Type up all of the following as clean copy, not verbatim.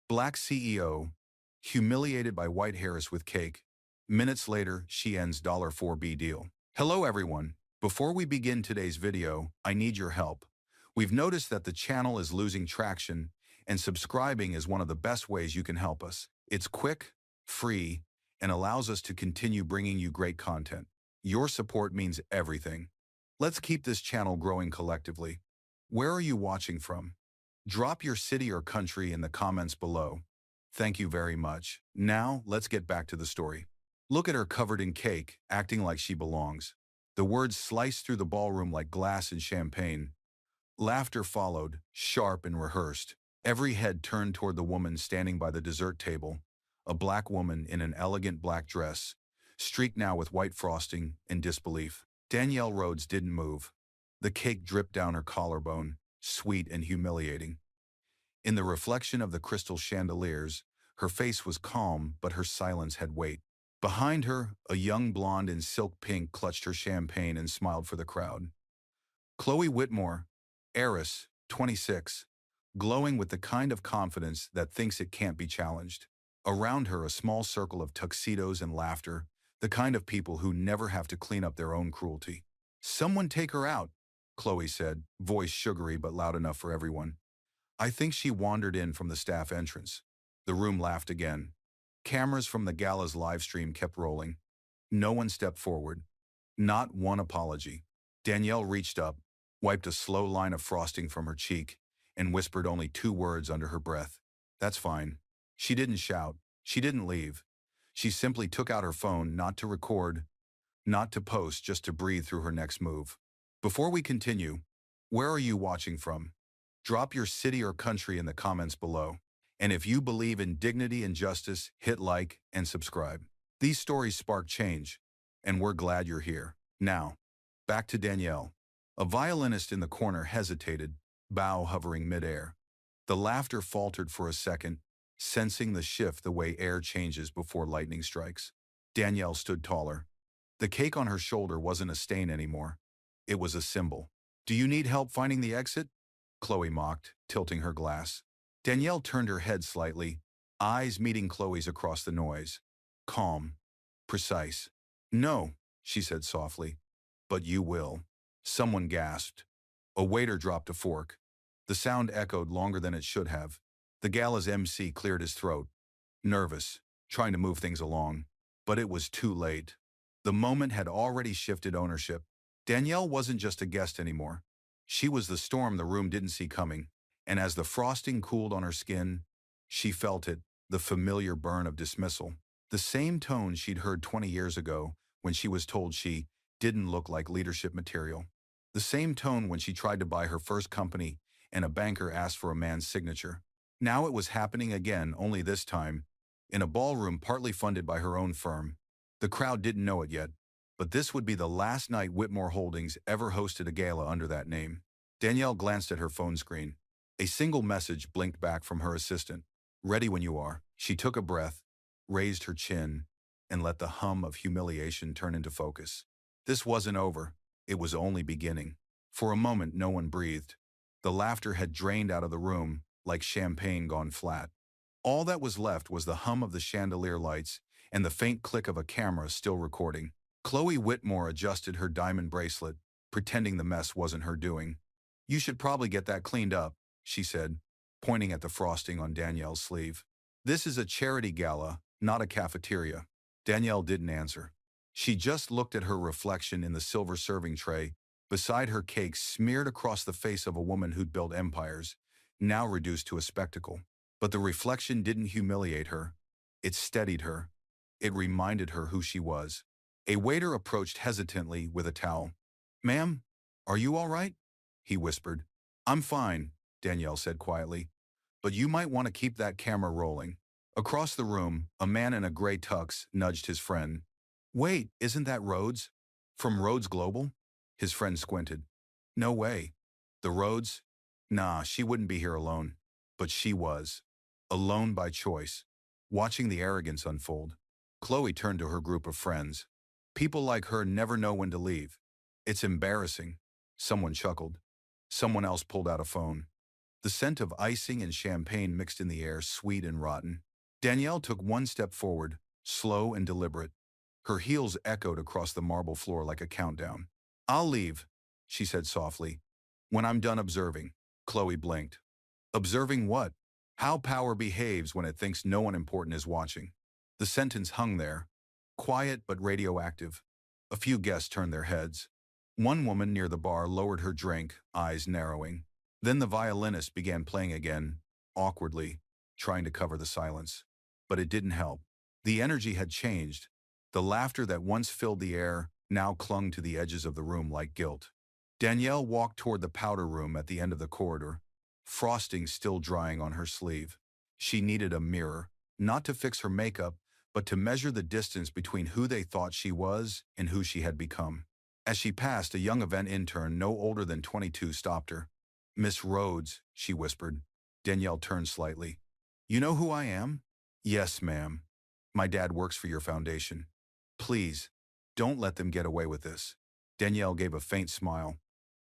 Black CEO, humiliated by white Harris with cake. Minutes later, she ends $4B deal. Hello everyone. Before we begin today's video, I need your help. We've noticed that the channel is losing traction, and subscribing is one of the best ways you can help us. It's quick, free, and allows us to continue bringing you great content. Your support means everything. Let's keep this channel growing collectively. Where are you watching from? Drop your city or country in the comments below. Thank you very much. Now, let's get back to the story. Look at her covered in cake, acting like she belongs. The words sliced through the ballroom like glass and champagne. Laughter followed, sharp and rehearsed. Every head turned toward the woman standing by the dessert table, a black woman in an elegant black dress, streaked now with white frosting and disbelief. Danielle Rhodes didn't move. The cake dripped down her collarbone, sweet and humiliating. In the reflection of the crystal chandeliers, her face was calm, but her silence had weight. Behind her, a young blonde in silk pink clutched her champagne and smiled for the crowd. Chloe Whitmore, heiress, 26, glowing with the kind of confidence that thinks it can't be challenged. Around her, a small circle of tuxedos and laughter, the kind of people who never have to clean up their own cruelty. "Someone take her out," Chloe said, voice sugary but loud enough for everyone. I think she wandered in from the staff entrance. The room laughed again. Cameras from the gala's live stream kept rolling. No one stepped forward. Not one apology. Danielle reached up, wiped a slow line of frosting from her cheek, and whispered only 2 words under her breath. "That's fine." She didn't shout. She didn't leave. She simply took out her phone, not to record, not to post, just to breathe through her next move. Before we continue, where are you watching from? Drop your city or country in the comments below. And if you believe in dignity and justice, hit like and subscribe. These stories spark change, and we're glad you're here. Now, back to Danielle. A violinist in the corner hesitated, bow hovering midair. The laughter faltered for a second, sensing the shift the way air changes before lightning strikes. Danielle stood taller. The cake on her shoulder wasn't a stain anymore. It was a symbol. "Do you need help finding the exit?" Chloe mocked, tilting her glass. Danielle turned her head slightly, eyes meeting Chloe's across the noise. Calm. Precise. "No," she said softly. "But you will." Someone gasped. A waiter dropped a fork. The sound echoed longer than it should have. The gala's MC cleared his throat. Nervous, trying to move things along. But it was too late. The moment had already shifted ownership. Danielle wasn't just a guest anymore. She was the storm the room didn't see coming. And as the frosting cooled on her skin, she felt it, the familiar burn of dismissal. The same tone she'd heard 20 years ago when she was told she didn't look like leadership material. The same tone when she tried to buy her first company and a banker asked for a man's signature. Now it was happening again, only this time, in a ballroom partly funded by her own firm. The crowd didn't know it yet, but this would be the last night Whitmore Holdings ever hosted a gala under that name. Danielle glanced at her phone screen. A single message blinked back from her assistant. "Ready when you are." She took a breath, raised her chin, and let the hum of humiliation turn into focus. This wasn't over. It was only beginning. For a moment, no one breathed. The laughter had drained out of the room, like champagne gone flat. All that was left was the hum of the chandelier lights and the faint click of a camera still recording. Chloe Whitmore adjusted her diamond bracelet, pretending the mess wasn't her doing. "You should probably get that cleaned up," she said, pointing at the frosting on Danielle's sleeve. "This is a charity gala, not a cafeteria." Danielle didn't answer. She just looked at her reflection in the silver serving tray, beside her cake smeared across the face of a woman who'd built empires, now reduced to a spectacle. But the reflection didn't humiliate her. It steadied her. It reminded her who she was. A waiter approached hesitantly with a towel. "Ma'am, are you all right?" he whispered. "I'm fine," Danielle said quietly. "But you might want to keep that camera rolling." Across the room, a man in a gray tux nudged his friend. "Wait, isn't that Rhodes? From Rhodes Global?" His friend squinted. "No way. The Rhodes? Nah, she wouldn't be here alone." But she was. Alone by choice. Watching the arrogance unfold, Chloe turned to her group of friends. "People like her never know when to leave. It's embarrassing." Someone chuckled. Someone else pulled out a phone. The scent of icing and champagne mixed in the air, sweet and rotten. Danielle took one step forward, slow and deliberate. Her heels echoed across the marble floor like a countdown. "I'll leave," she said softly. "When I'm done observing." Chloe blinked. Observing what? How power behaves when it thinks no one important is watching. The sentence hung there, quiet but radioactive. A few guests turned their heads. One woman near the bar lowered her drink, eyes narrowing. Then the violinist began playing again, awkwardly, trying to cover the silence. But it didn't help. The energy had changed. The laughter that once filled the air now clung to the edges of the room like guilt. Danielle walked toward the powder room at the end of the corridor, frosting still drying on her sleeve. She needed a mirror, not to fix her makeup, but to measure the distance between who they thought she was and who she had become. As she passed, a young event intern no older than 22 stopped her. "Miss Rhodes," she whispered. Danielle turned slightly. "You know who I am?" "Yes, ma'am. My dad works for your foundation. Please, don't let them get away with this." Danielle gave a faint smile.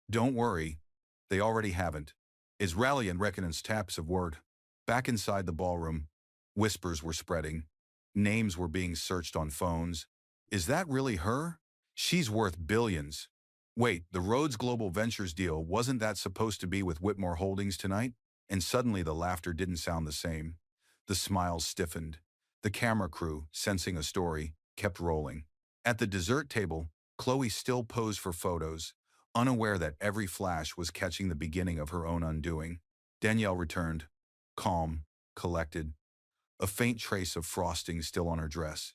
"Don't worry. They already haven't." Israeli and Reckonan's taps of word. Back inside the ballroom, whispers were spreading. Names were being searched on phones. "Is that really her? She's worth billions." "Wait, the Rhodes Global Ventures deal, wasn't that supposed to be with Whitmore Holdings tonight?" And suddenly the laughter didn't sound the same. The smiles stiffened. The camera crew, sensing a story, kept rolling. At the dessert table, Chloe still posed for photos, unaware that every flash was catching the beginning of her own undoing. Danielle returned, calm, collected, a faint trace of frosting still on her dress.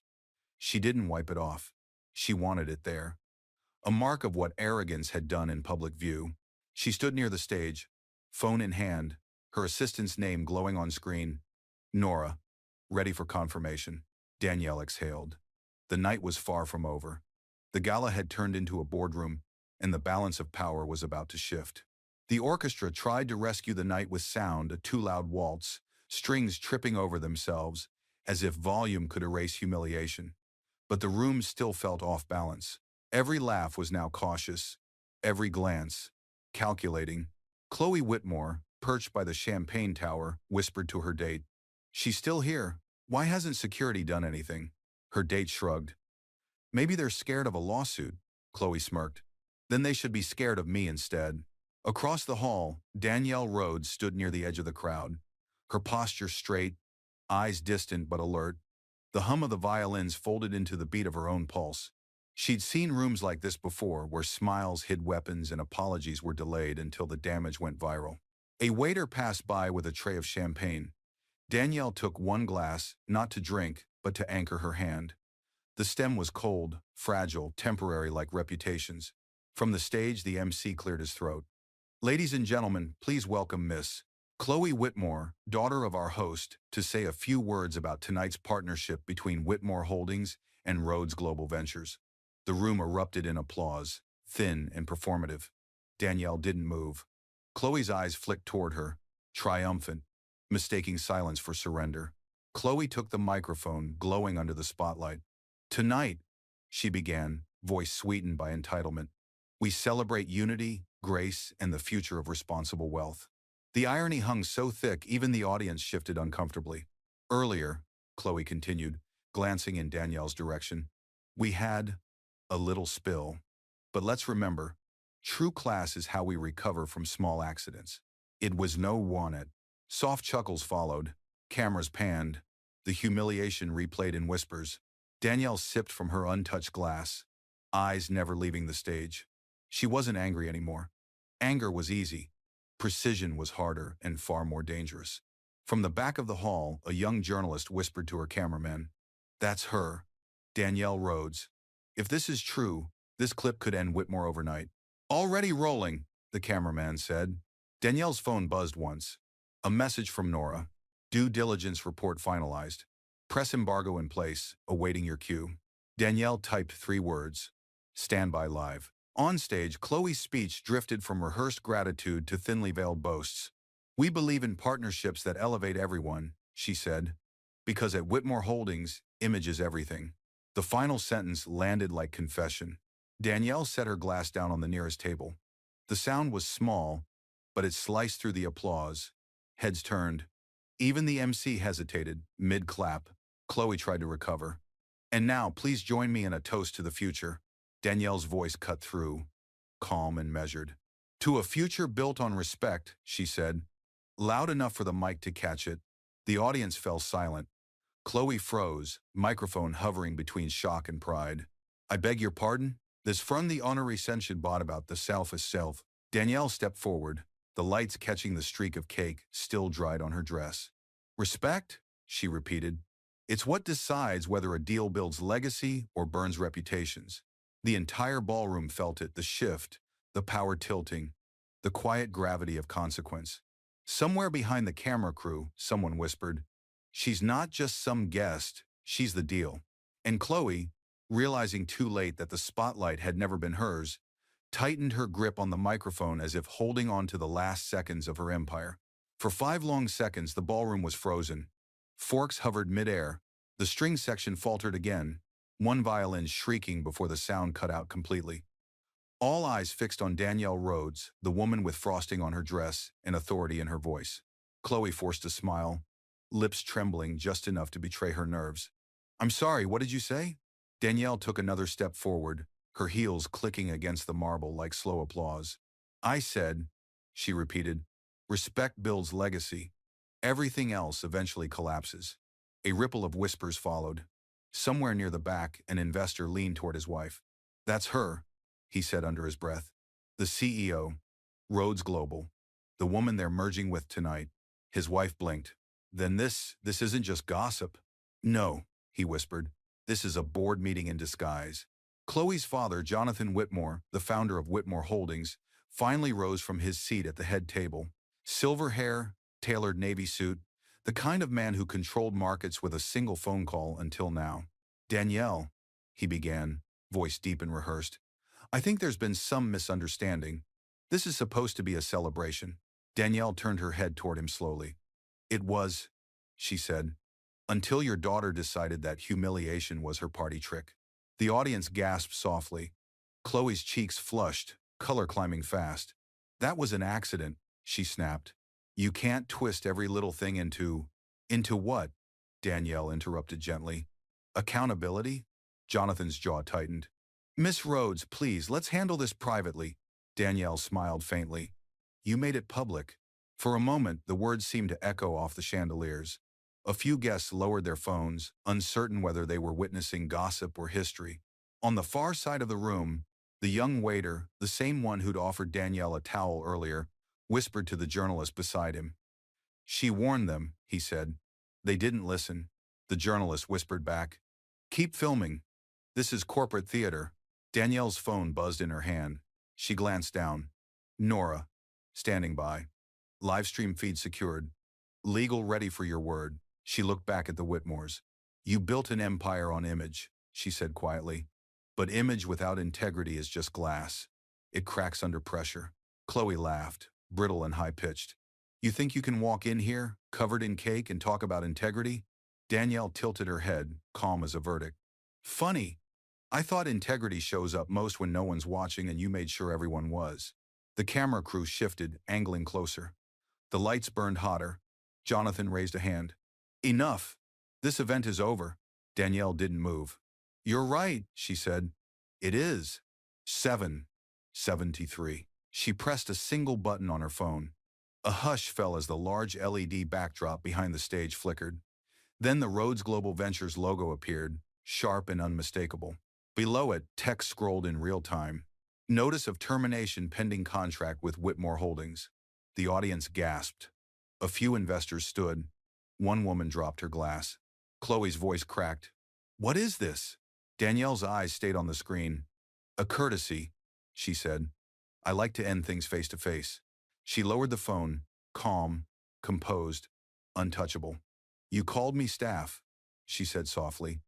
She didn't wipe it off. She wanted it there. A mark of what arrogance had done in public view. She stood near the stage, phone in hand, her assistant's name glowing on screen. Nora, ready for confirmation. Danielle exhaled. The night was far from over. The gala had turned into a boardroom, and the balance of power was about to shift. The orchestra tried to rescue the night with sound, a too loud waltz, strings tripping over themselves, as if volume could erase humiliation. But the room still felt off balance. Every laugh was now cautious, every glance calculating. Chloe Whitmore, perched by the champagne tower, whispered to her date, "She's still here. Why hasn't security done anything?" Her date shrugged. "Maybe they're scared of a lawsuit," Chloe smirked. "Then they should be scared of me instead." Across the hall, Danielle Rhodes stood near the edge of the crowd, her posture straight, eyes distant but alert. The hum of the violins folded into the beat of her own pulse. She'd seen rooms like this before, where smiles hid weapons and apologies were delayed until the damage went viral. A waiter passed by with a tray of champagne. Danielle took one glass, not to drink, but to anchor her hand. The stem was cold, fragile, temporary like reputations. From the stage, the MC cleared his throat. "Ladies and gentlemen, please welcome Miss Chloe Whitmore, daughter of our host, to say a few words about tonight's partnership between Whitmore Holdings and Rhodes Global Ventures." The room erupted in applause, thin and performative. Danielle didn't move. Chloe's eyes flicked toward her, triumphant, mistaking silence for surrender. Chloe took the microphone, glowing under the spotlight. "Tonight," she began, voice sweetened by entitlement, "we celebrate unity, grace, and the future of responsible wealth." The irony hung so thick even the audience shifted uncomfortably. "Earlier," Chloe continued, glancing in Danielle's direction, "we had a little spill. But let's remember, true class is how we recover from small accidents." It was no want-it. Soft chuckles followed. Cameras panned. The humiliation replayed in whispers. Danielle sipped from her untouched glass, eyes never leaving the stage. She wasn't angry anymore. Anger was easy. Precision was harder and far more dangerous. From the back of the hall, a young journalist whispered to her cameraman, "That's her, Danielle Rhodes. If this is true, this clip could end Whitmore overnight." "Already rolling," the cameraman said. Danielle's phone buzzed once. A message from Nora. "Due diligence report finalized. Press embargo in place, awaiting your cue." Danielle typed 3 words. "Standby live." On stage, Chloe's speech drifted from rehearsed gratitude to thinly veiled boasts. "We believe in partnerships that elevate everyone," she said, "because at Whitmore Holdings, image is everything." The final sentence landed like confession. Danielle set her glass down on the nearest table. The sound was small, but it sliced through the applause, Heads turned. Even the MC hesitated, mid-clap. Chloe tried to recover. And now, please join me in a toast to the future. Danielle's voice cut through, calm and measured. To a future built on respect, she said, loud enough for the mic to catch it. The audience fell silent. Chloe froze, microphone hovering between shock and pride. I beg your pardon? This from the honorary sentient bot about the selfish self. Danielle stepped forward, the lights catching the streak of cake still dried on her dress. Respect? She repeated. It's what decides whether a deal builds legacy or burns reputations. The entire ballroom felt it, the shift, the power tilting, the quiet gravity of consequence. Somewhere behind the camera crew, someone whispered, she's not just some guest, she's the deal. And Chloe, realizing too late that the spotlight had never been hers, tightened her grip on the microphone as if holding on to the last seconds of her empire. For 5 long seconds, the ballroom was frozen. Forks hovered midair. The string section faltered again, one violin shrieking before the sound cut out completely. All eyes fixed on Danielle Rhodes, the woman with frosting on her dress and authority in her voice. Chloe forced a smile, lips trembling just enough to betray her nerves. I'm sorry, what did you say? Danielle took another step forward, her heels clicking against the marble like slow applause. I said, she repeated, respect builds legacy. Everything else eventually collapses. A ripple of whispers followed. Somewhere near the back, an investor leaned toward his wife. That's her, he said under his breath. The CEO, Rhodes Global, the woman they're merging with tonight. His wife blinked. Then this isn't just gossip. No, he whispered. This is a board meeting in disguise. Chloe's father, Jonathan Whitmore, the founder of Whitmore Holdings, finally rose from his seat at the head table. Silver hair, tailored navy suit, the kind of man who controlled markets with a single phone call until now. Danielle, he began, voice deep and rehearsed. I think there's been some misunderstanding. This is supposed to be a celebration. Danielle turned her head toward him slowly. It was, she said, until your daughter decided that humiliation was her party trick. The audience gasped softly. Chloe's cheeks flushed, color climbing fast. That was an accident, she snapped. You can't twist every little thing into what? Danielle interrupted gently. Accountability? Jonathan's jaw tightened. Miss Rhodes, please, let's handle this privately. Danielle smiled faintly. You made it public. For a moment, the words seemed to echo off the chandeliers. A few guests lowered their phones, uncertain whether they were witnessing gossip or history. On the far side of the room, the young waiter, the same one who'd offered Danielle a towel earlier, whispered to the journalist beside him. She warned them, he said. They didn't listen. The journalist whispered back. Keep filming. This is corporate theater. Danielle's phone buzzed in her hand. She glanced down. Nora, standing by. Livestream feed secured. Legal ready for your word. She looked back at the Whitmores. You built an empire on image, she said quietly. But image without integrity is just glass. It cracks under pressure. Chloe laughed, brittle and high-pitched. You think you can walk in here, covered in cake, and talk about integrity? Danielle tilted her head, calm as a verdict. Funny. I thought integrity shows up most when no one's watching, and you made sure everyone was. The camera crew shifted, angling closer. The lights burned hotter. Jonathan raised a hand. Enough. This event is over. Danielle didn't move. You're right, she said. It is. 7:73. She pressed a single button on her phone. A hush fell as the large LED backdrop behind the stage flickered. Then the Rhodes Global Ventures logo appeared, sharp and unmistakable. Below it, text scrolled in real time. Notice of termination pending contract with Whitmore Holdings. The audience gasped. A few investors stood. One woman dropped her glass. Chloe's voice cracked. What is this? Danielle's eyes stayed on the screen. A courtesy, she said. I like to end things face to face. She lowered the phone, calm, composed, untouchable. You called me staff, she said softly.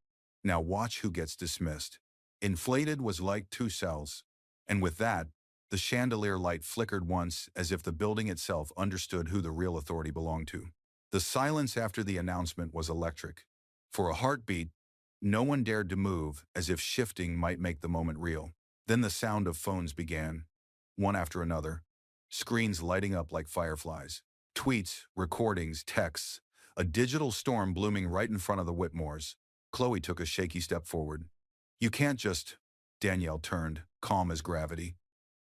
Now watch who gets dismissed. Inflated was like 2 cells. And with that, the chandelier light flickered once as if the building itself understood who the real authority belonged to. The silence after the announcement was electric. For a heartbeat, no one dared to move, as if shifting might make the moment real. Then the sound of phones began, one after another, screens lighting up like fireflies. Tweets, recordings, texts, a digital storm blooming right in front of the Whitmores. Chloe took a shaky step forward. You can't just... Danielle turned, calm as gravity.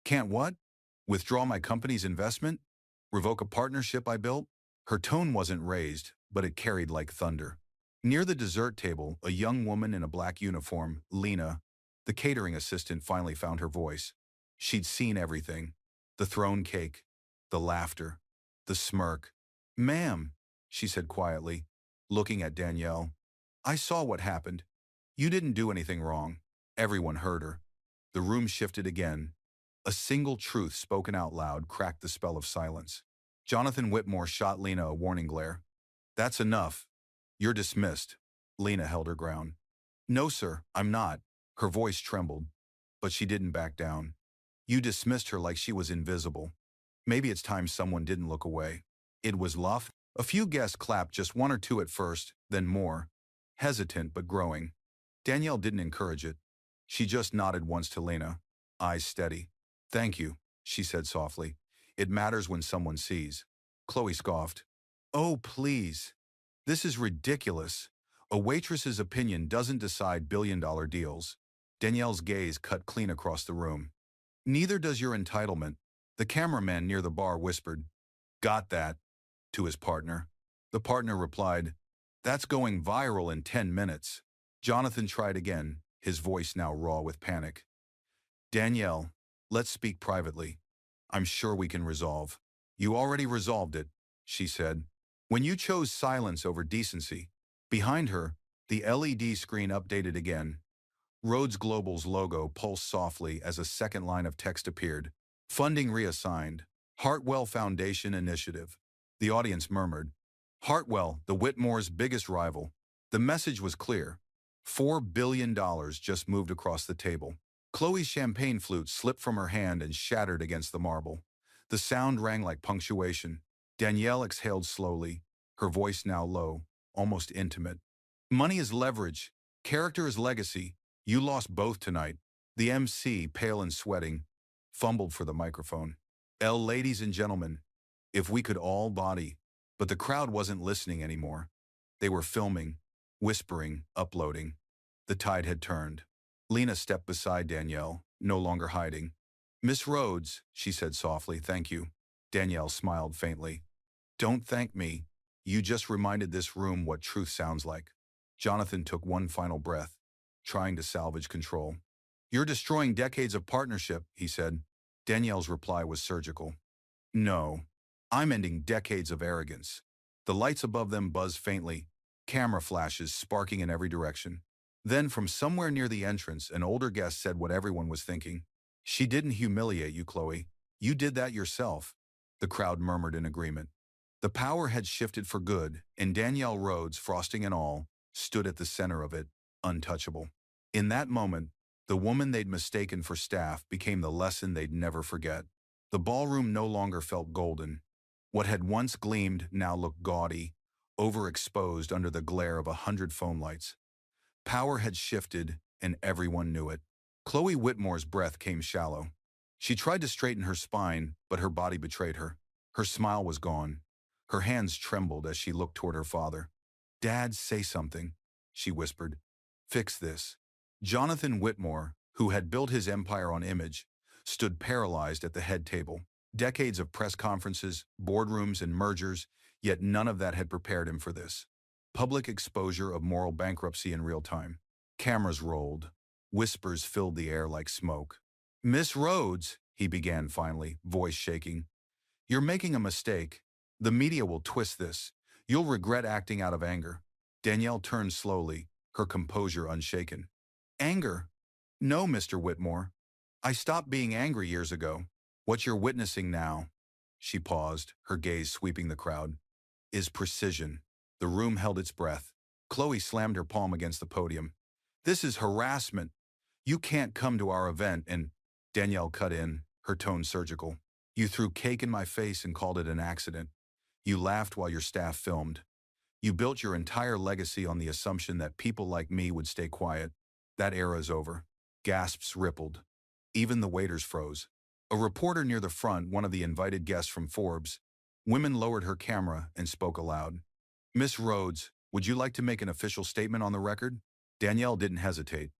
Can't what? Withdraw my company's investment? Revoke a partnership I built? Her tone wasn't raised, but it carried like thunder. Near the dessert table, a young woman in a black uniform, Lena, the catering assistant, finally found her voice. She'd seen everything. The thrown cake, the laughter, the smirk. Ma'am, she said quietly, looking at Danielle. I saw what happened. You didn't do anything wrong. Everyone heard her. The room shifted again. A single truth spoken out loud cracked the spell of silence. Jonathan Whitmore shot Lena a warning glare. That's enough. You're dismissed. Lena held her ground. No, sir, I'm not. Her voice trembled, but she didn't back down. You dismissed her like she was invisible. Maybe it's time someone didn't look away. It was Luff. A few guests clapped, just one or two at first, then more. Hesitant but growing. Danielle didn't encourage it. She just nodded once to Lena, eyes steady. Thank you, she said softly. It matters when someone sees. Chloe scoffed. Oh, please. This is ridiculous. A waitress's opinion doesn't decide billion-dollar deals. Danielle's gaze cut clean across the room. Neither does your entitlement. The cameraman near the bar whispered, Got that, to his partner. The partner replied, That's going viral in 10 minutes. Jonathan tried again, his voice now raw with panic. Danielle, let's speak privately. I'm sure we can resolve. You already resolved it, she said. When you chose silence over decency. Behind her, the LED screen updated again. Rhodes Global's logo pulsed softly as a second line of text appeared. Funding reassigned. Hartwell Foundation Initiative. The audience murmured. Hartwell, the Whitmores' biggest rival. The message was clear. $4 billion just moved across the table. Chloe's champagne flute slipped from her hand and shattered against the marble. The sound rang like punctuation. Danielle exhaled slowly, her voice now low, almost intimate. Money is leverage. Character is legacy. You lost both tonight. The MC, pale and sweating, fumbled for the microphone. Ladies and gentlemen, if we could all body. But the crowd wasn't listening anymore. They were filming, whispering, uploading. The tide had turned. Lena stepped beside Danielle, no longer hiding. Miss Rhodes, she said softly, thank you. Danielle smiled faintly. Don't thank me. You just reminded this room what truth sounds like. Jonathan took one final breath, trying to salvage control. You're destroying decades of partnership, he said. Danielle's reply was surgical. No, I'm ending decades of arrogance. The lights above them buzzed faintly, camera flashes sparking in every direction. Then from somewhere near the entrance, an older guest said what everyone was thinking. She didn't humiliate you, Chloe. You did that yourself. The crowd murmured in agreement. The power had shifted for good, and Danielle Rhodes, frosting and all, stood at the center of it, untouchable. In that moment, the woman they'd mistaken for staff became the lesson they'd never forget. The ballroom no longer felt golden. What had once gleamed now looked gaudy, overexposed under the glare of 100 phone lights. Power had shifted, and everyone knew it. Chloe Whitmore's breath came shallow. She tried to straighten her spine, but her body betrayed her. Her smile was gone. Her hands trembled as she looked toward her father. Dad, say something, she whispered. Fix this. Jonathan Whitmore, who had built his empire on image, stood paralyzed at the head table. Decades of press conferences, boardrooms, and mergers, yet none of that had prepared him for this. Public exposure of moral bankruptcy in real time. Cameras rolled. Whispers filled the air like smoke. Miss Rhodes, he began finally, voice shaking. You're making a mistake. The media will twist this. You'll regret acting out of anger. Danielle turned slowly, her composure unshaken. Anger? No, Mr. Whitmore. I stopped being angry years ago. What you're witnessing now, she paused, her gaze sweeping the crowd, is precision. The room held its breath. Chloe slammed her palm against the podium. This is harassment. You can't come to our event and... Danielle cut in, her tone surgical. You threw cake in my face and called it an accident. You laughed while your staff filmed. You built your entire legacy on the assumption that people like me would stay quiet. That era is over. Gasps rippled. Even the waiters froze. A reporter near the front, one of the invited guests from Forbes, Women lowered her camera and spoke aloud. Miss Rhodes, would you like to make an official statement on the record? Danielle didn't hesitate.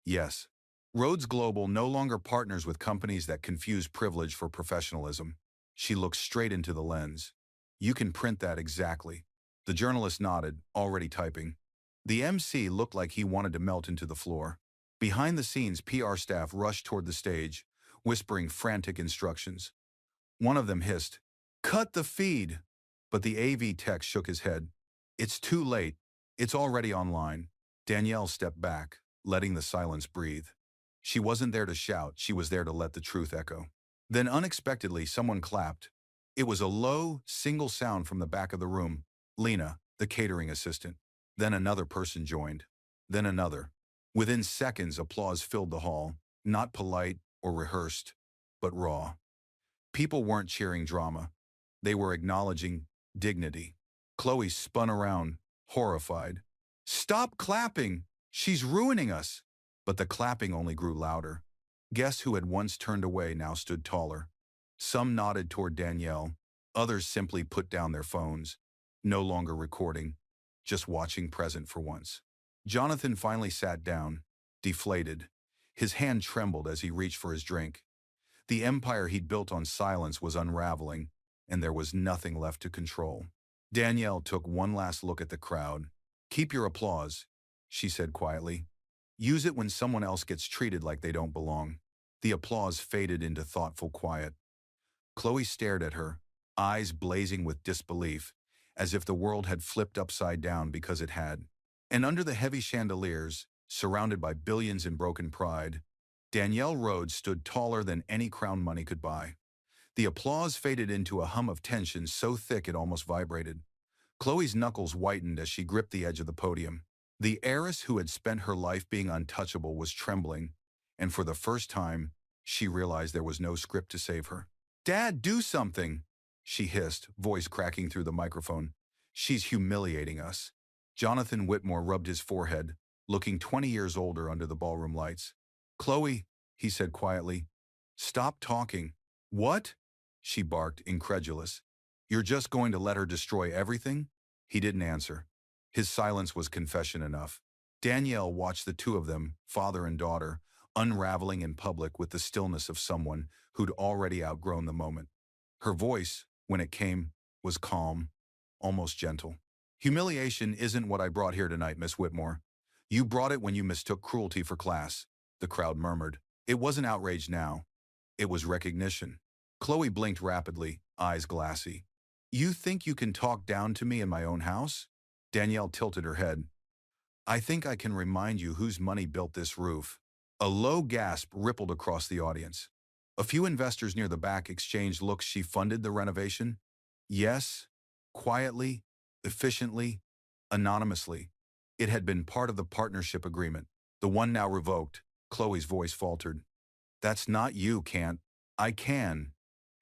Yes. Rhodes Global no longer partners with companies that confuse privilege for professionalism. She looked straight into the lens. You can print that exactly. The journalist nodded, already typing. The MC looked like he wanted to melt into the floor. Behind the scenes, PR staff rushed toward the stage, whispering frantic instructions. One of them hissed, "Cut the feed!" But the AV tech shook his head. It's too late. It's already online. Danielle stepped back, letting the silence breathe. She wasn't there to shout, she was there to let the truth echo. Then unexpectedly, someone clapped. It was a low, single sound from the back of the room. Lena, the catering assistant. Then another person joined. Then another. Within seconds, applause filled the hall, not polite or rehearsed, but raw. People weren't cheering drama. They were acknowledging dignity. Chloe spun around, horrified. Stop clapping! She's ruining us! But the clapping only grew louder. Guests who had once turned away now stood taller. Some nodded toward Danielle. Others simply put down their phones, no longer recording, just watching present for once. Jonathan finally sat down, deflated. His hand trembled as he reached for his drink. The empire he'd built on silence was unraveling, and there was nothing left to control. Danielle took one last look at the crowd. Keep your applause, she said quietly. Use it when someone else gets treated like they don't belong. The applause faded into thoughtful quiet. Chloe stared at her, eyes blazing with disbelief, as if the world had flipped upside down because it had. And under the heavy chandeliers, surrounded by billions in broken pride, Danielle Rhodes stood taller than any crown money could buy. The applause faded into a hum of tension so thick it almost vibrated. Chloe's knuckles whitened as she gripped the edge of the podium. The heiress who had spent her life being untouchable was trembling, and for the first time, she realized there was no script to save her. Dad, do something, she hissed, voice cracking through the microphone. She's humiliating us. Jonathan Whitmore rubbed his forehead, looking 20 years older under the ballroom lights. Chloe, he said quietly, stop talking. What? She barked, incredulous. You're just going to let her destroy everything? He didn't answer. His silence was confession enough. Danielle watched the two of them, father and daughter, unraveling in public with the stillness of someone who'd already outgrown the moment. Her voice, when it came, was calm, almost gentle. Humiliation isn't what I brought here tonight, Miss Whitmore. You brought it when you mistook cruelty for class, the crowd murmured. It wasn't outrage now. It was recognition. Chloe blinked rapidly, eyes glassy. You think you can talk down to me in my own house? Danielle tilted her head. I think I can remind you whose money built this roof. A low gasp rippled across the audience. A few investors near the back exchanged looks. She funded the renovation? Yes, quietly, efficiently, anonymously. It had been part of the partnership agreement, the one now revoked. Chloe's voice faltered. That's not you, can't. I can,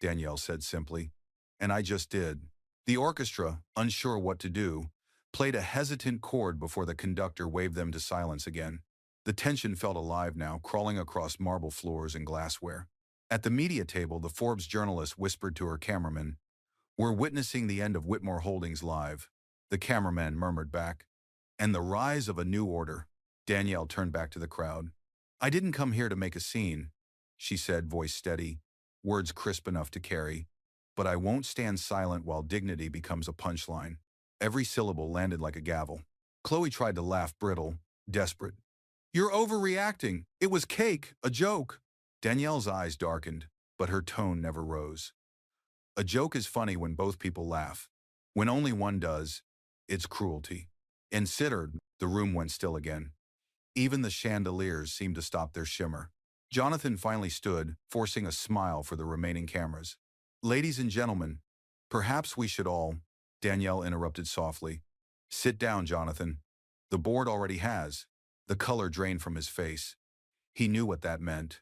Danielle said simply. And I just did. The orchestra, unsure what to do, played a hesitant chord before the conductor waved them to silence again. The tension felt alive now, crawling across marble floors and glassware. At the media table, the Forbes journalist whispered to her cameraman, "We're witnessing the end of Whitmore Holdings live." The cameraman murmured back, "And the rise of a new order." Danielle turned back to the crowd. "I didn't come here to make a scene," she said, voice steady, words crisp enough to carry. "But I won't stand silent while dignity becomes a punchline." Every syllable landed like a gavel. Chloe tried to laugh, brittle, desperate. "You're overreacting. It was cake, a joke." Danielle's eyes darkened, but her tone never rose. A joke is funny when both people laugh. When only one does, it's cruelty. Considered, the room went still again. Even the chandeliers seemed to stop their shimmer. Jonathan finally stood, forcing a smile for the remaining cameras. "Ladies and gentlemen, perhaps we should all," Danielle interrupted softly. "Sit down, Jonathan. The board already has." The color drained from his face. He knew what that meant.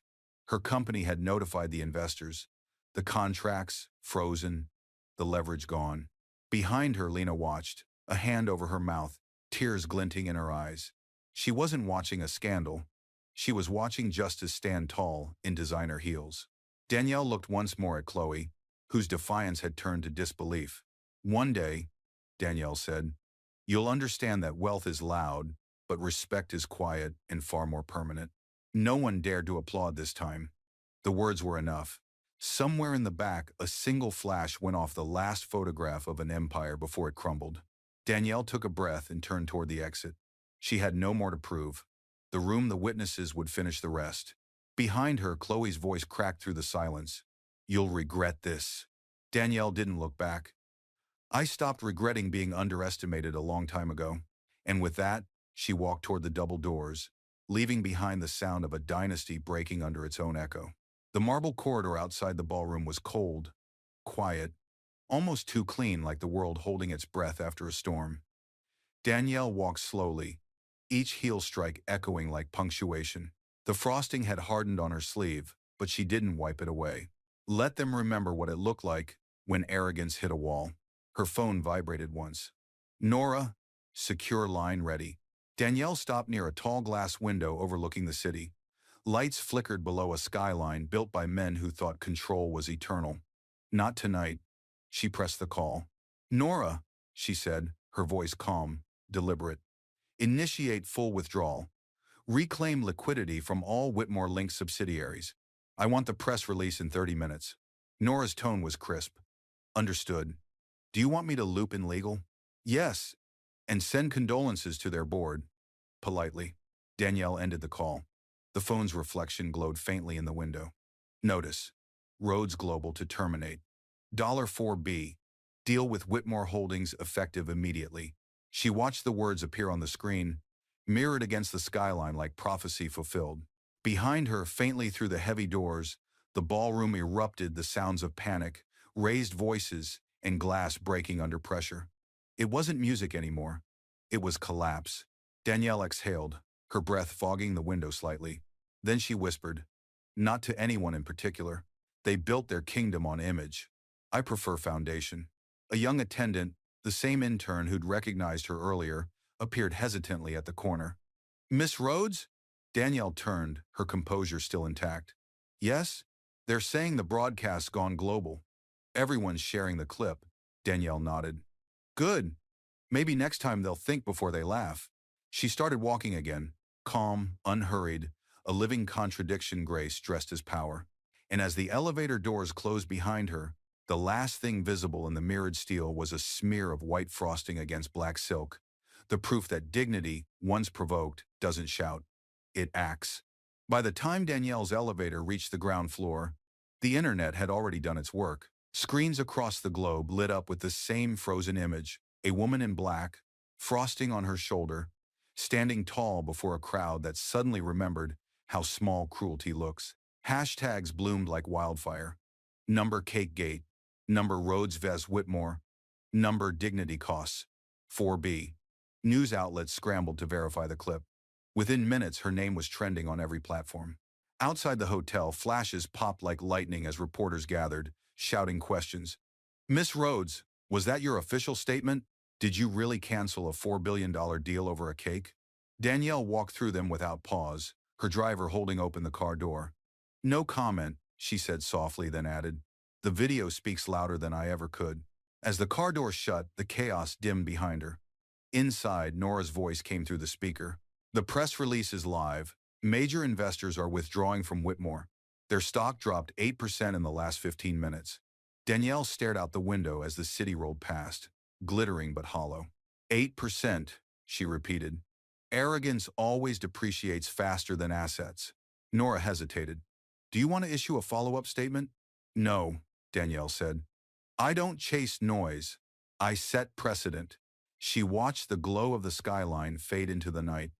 Her company had notified the investors. The contracts, frozen, the leverage gone. Behind her, Lena watched, a hand over her mouth, tears glinting in her eyes. She wasn't watching a scandal. She was watching justice stand tall in designer heels. Danielle looked once more at Chloe, whose defiance had turned to disbelief. One day, Danielle said, you'll understand that wealth is loud, but respect is quiet and far more permanent. No one dared to applaud this time. The words were enough. Somewhere in the back, a single flash went off the last photograph of an empire before it crumbled. Danielle took a breath and turned toward the exit. She had no more to prove. The room, the witnesses would finish the rest. Behind her, Chloe's voice cracked through the silence. You'll regret this. Danielle didn't look back. I stopped regretting being underestimated a long time ago. And with that, she walked toward the double doors, leaving behind the sound of a dynasty breaking under its own echo. The marble corridor outside the ballroom was cold, quiet, almost too clean, like the world holding its breath after a storm. Danielle walked slowly, each heel strike echoing like punctuation. The frosting had hardened on her sleeve, but she didn't wipe it away. Let them remember what it looked like when arrogance hit a wall. Her phone vibrated once. Nora, secure line ready. Danielle stopped near a tall glass window overlooking the city. Lights flickered below a skyline built by men who thought control was eternal. Not tonight. She pressed the call. Nora, she said, her voice calm, deliberate. Initiate full withdrawal. Reclaim liquidity from all Whitmore-linked subsidiaries. I want the press release in 30 minutes. Nora's tone was crisp. Understood. Do you want me to loop in legal? Yes. And send condolences to their board. Politely. Danielle ended the call. The phone's reflection glowed faintly in the window. Notice. Rhodes Global to terminate. $4B. Deal with Whitmore Holdings effective immediately. She watched the words appear on the screen, mirrored against the skyline like prophecy fulfilled. Behind her, faintly through the heavy doors, the ballroom erupted, the sounds of panic, raised voices, and glass breaking under pressure. It wasn't music anymore. It was collapse. Danielle exhaled, her breath fogging the window slightly. Then she whispered, not to anyone in particular. They built their kingdom on image. I prefer foundation. A young attendant, the same intern who'd recognized her earlier, appeared hesitantly at the corner. Miss Rhodes? Danielle turned, her composure still intact. Yes? They're saying the broadcast's gone global. Everyone's sharing the clip. Danielle nodded. Good. Maybe next time they'll think before they laugh. She started walking again, calm, unhurried, a living contradiction, grace dressed as power. And as the elevator doors closed behind her, the last thing visible in the mirrored steel was a smear of white frosting against black silk, the proof that dignity, once provoked, doesn't shout. It acts. By the time Danielle's elevator reached the ground floor, the internet had already done its work. Screens across the globe lit up with the same frozen image, a woman in black, frosting on her shoulder, standing tall before a crowd that suddenly remembered how small cruelty looks. Hashtags bloomed like wildfire. Number Cake Gate. Number Rhodes vs. Whitmore. Number Dignity Costs. 4B. News outlets scrambled to verify the clip. Within minutes, her name was trending on every platform. Outside the hotel, flashes popped like lightning as reporters gathered, shouting questions. Miss Rhodes, was that your official statement? Did you really cancel a $4 billion deal over a cake? Danielle walked through them without pause, her driver holding open the car door. No comment, she said softly, then added, the video speaks louder than I ever could. As the car door shut, the chaos dimmed behind her. Inside, Nora's voice came through the speaker. The press release is live. Major investors are withdrawing from Whitmore. Their stock dropped 8% in the last 15 minutes. Danielle stared out the window as the city rolled past, glittering but hollow. 8%, she repeated. Arrogance always depreciates faster than assets. Nora hesitated. Do you want to issue a follow-up statement? No, Danielle said. I don't chase noise. I set precedent. She watched the glow of the skyline fade into the night.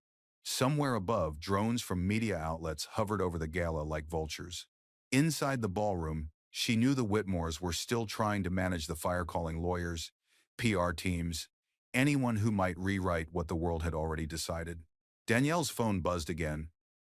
Somewhere above, drones from media outlets hovered over the gala like vultures. Inside the ballroom, she knew the Whitmores were still trying to manage the fire-calling lawyers, PR teams, anyone who might rewrite what the world had already decided. Danielle's phone buzzed again.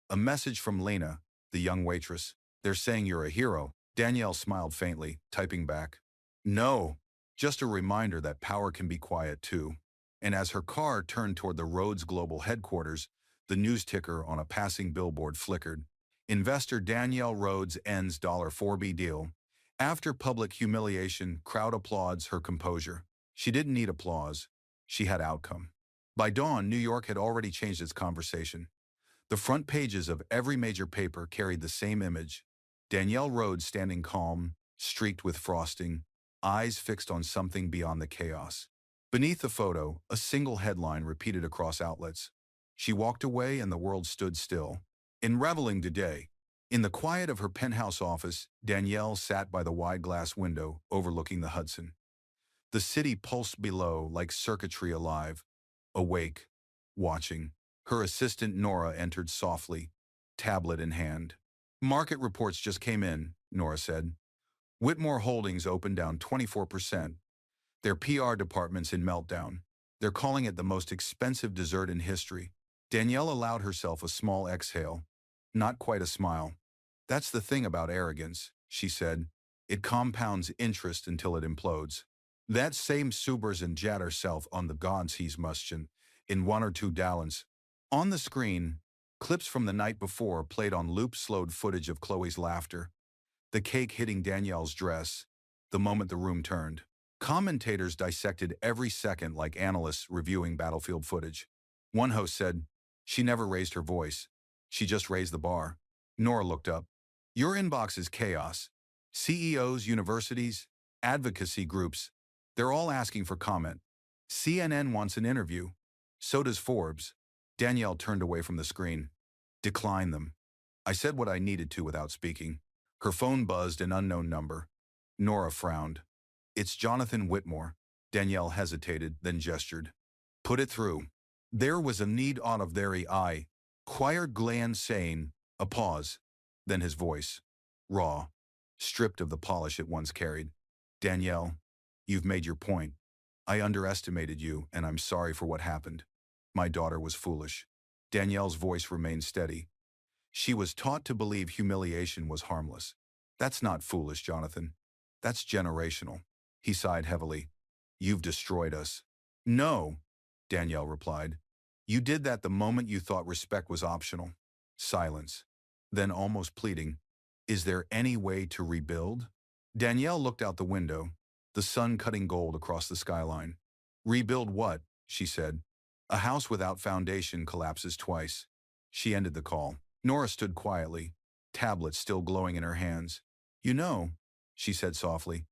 A message from Lena, the young waitress. They're saying you're a hero. Danielle smiled faintly, typing back. No, just a reminder that power can be quiet too. And as her car turned toward the Rhodes Global headquarters, the news ticker on a passing billboard flickered. Investor Danielle Rhodes ends $4B deal. After public humiliation, crowd applauds her composure. She didn't need applause. She had outcome. By dawn, New York had already changed its conversation. The front pages of every major paper carried the same image. Danielle Rhodes standing calm, streaked with frosting, eyes fixed on something beyond the chaos. Beneath the photo, a single headline repeated across outlets. She walked away and the world stood still. Unraveling today. In the quiet of her penthouse office, Danielle sat by the wide glass window overlooking the Hudson. The city pulsed below like circuitry alive, awake, watching. Her assistant Nora entered softly, tablet in hand. Market reports just came in, Nora said. Whitmore Holdings opened down 24%. Their PR department's in meltdown. They're calling it the most expensive dessert in history. Danielle allowed herself a small exhale. Not quite a smile. That's the thing about arrogance, she said. It compounds interest until it implodes. That same subers and jatter self on the gods he's mushin in 1 or 2 gallons. On the screen, clips from the night before played on loop slowed footage of Chloe's laughter, the cake hitting Danielle's dress, the moment the room turned. Commentators dissected every second like analysts reviewing battlefield footage. One host said, "She never raised her voice. She just raised the bar." Nora looked up. "Your inbox is chaos. CEOs, universities, advocacy groups, they're all asking for comment. CNN wants an interview. So does Forbes." Danielle turned away from the screen. "Decline them." I said what I needed to without speaking. Her phone buzzed an unknown number. Nora frowned. "It's Jonathan Whitmore." Danielle hesitated, then gestured. "Put it through." There was a need out of their eye. Choir gland saying, a pause. Then his voice. Raw. Stripped of the polish it once carried. "Danielle, you've made your point. I underestimated you, and I'm sorry for what happened. My daughter was foolish." Danielle's voice remained steady. "She was taught to believe humiliation was harmless." "That's not foolish, Jonathan. That's generational." He sighed heavily. "You've destroyed us." "No," Danielle replied. "You did that the moment you thought respect was optional." Silence. Then almost pleading, "Is there any way to rebuild?" Danielle looked out the window, the sun cutting gold across the skyline. "Rebuild what?" she said. "A house without foundation collapses twice." She ended the call. Nora stood quietly, tablet still glowing in her hands. "You know," she said softly,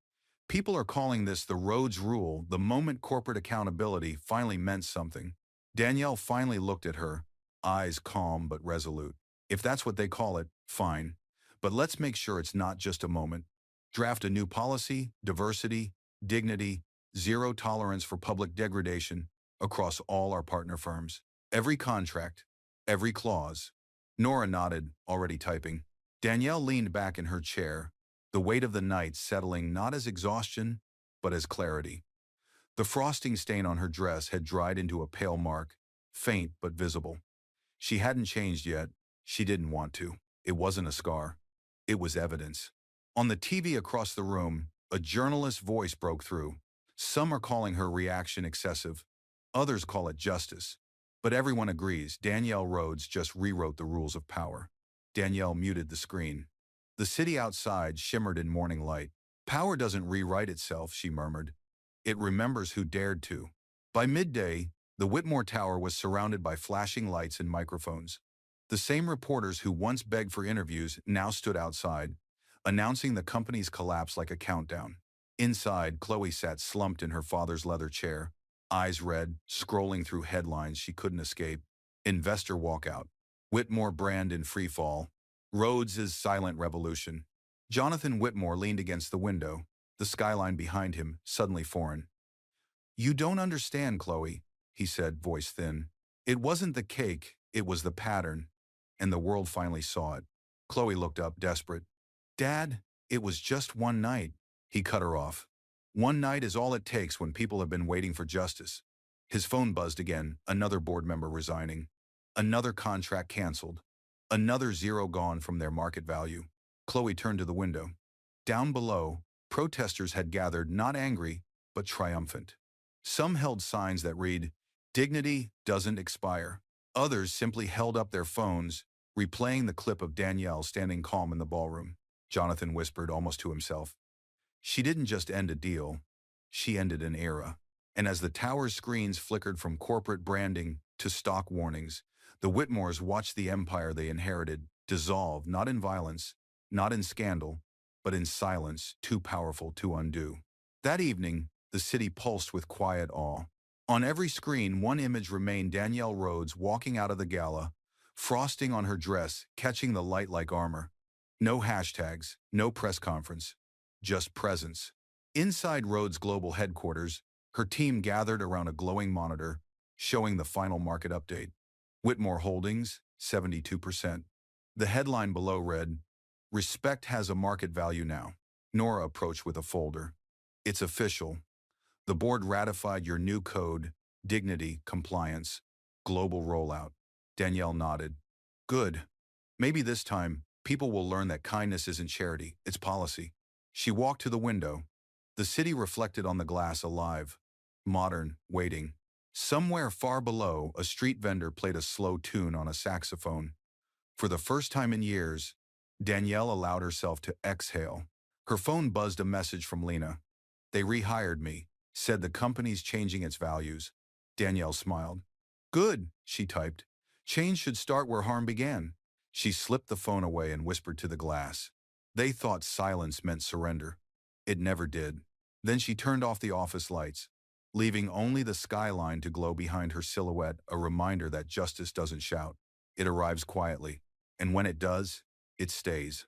"people are calling this the Rhodes Rule, the moment corporate accountability finally meant something." Danielle finally looked at her, eyes calm but resolute. "If that's what they call it, fine. But let's make sure it's not just a moment. Draft a new policy, diversity, dignity, zero tolerance for public degradation across all our partner firms. Every contract, every clause." Nora nodded, already typing. Danielle leaned back in her chair, the weight of the night settling not as exhaustion, but as clarity. The frosting stain on her dress had dried into a pale mark, faint but visible. She hadn't changed yet. She didn't want to. It wasn't a scar. It was evidence. On the TV across the room, a journalist's voice broke through. "Some are calling her reaction excessive. Others call it justice. But everyone agrees Danielle Rhodes just rewrote the rules of power." Danielle muted the screen. The city outside shimmered in morning light. "Power doesn't rewrite itself," she murmured. "It remembers who dared to." By midday, the Whitmore Tower was surrounded by flashing lights and microphones. The same reporters who once begged for interviews now stood outside, announcing the company's collapse like a countdown. Inside, Chloe sat slumped in her father's leather chair, eyes red, scrolling through headlines she couldn't escape. Investor walkout. Whitmore brand in free fall. Rhodes' silent revolution. Jonathan Whitmore leaned against the window, the skyline behind him suddenly foreign. "You don't understand, Chloe," he said, voice thin. "It wasn't the cake, it was the pattern." And the world finally saw it. Chloe looked up, desperate. "Dad, it was just one night." He cut her off. "One night is all it takes when people have been waiting for justice." His phone buzzed again, another board member resigning. Another contract canceled. Another zero gone from their market value. Chloe turned to the window. Down below, protesters had gathered, not angry, but triumphant. Some held signs that read, "Dignity doesn't expire." Others simply held up their phones, replaying the clip of Danielle standing calm in the ballroom. Jonathan whispered almost to himself, She didn't just end a deal, she ended an era. And as the tower's screens flickered from corporate branding to stock warnings, the Whitmores watched the empire they inherited dissolve, not in violence, not in scandal, but in silence too powerful to undo. That evening, the city pulsed with quiet awe. On every screen, one image remained: Danielle Rhodes walking out of the gala, frosting on her dress, catching the light like armor. No hashtags, no press conference, just presence. Inside Rhodes' global headquarters, her team gathered around a glowing monitor, showing the final market update. Whitmore Holdings, 72%. The headline below read, "Respect has a market value now." Nora approached with a folder. "It's official. The board ratified your new code, dignity, compliance, global rollout." Danielle nodded. "Good. Maybe this time, people will learn that kindness isn't charity, it's policy." She walked to the window. The city reflected on the glass, alive, modern, waiting. Somewhere far below, a street vendor played a slow tune on a saxophone. For the first time in years, Danielle allowed herself to exhale. Her phone buzzed a message from Lena. "They rehired me, said the company's changing its values." Danielle smiled. "Good," she typed. "Change should start where harm began." She slipped the phone away and whispered to the glass. They thought silence meant surrender. It never did. Then she turned off the office lights, leaving only the skyline to glow behind her silhouette, a reminder that justice doesn't shout. It arrives quietly. And when it does, it stays.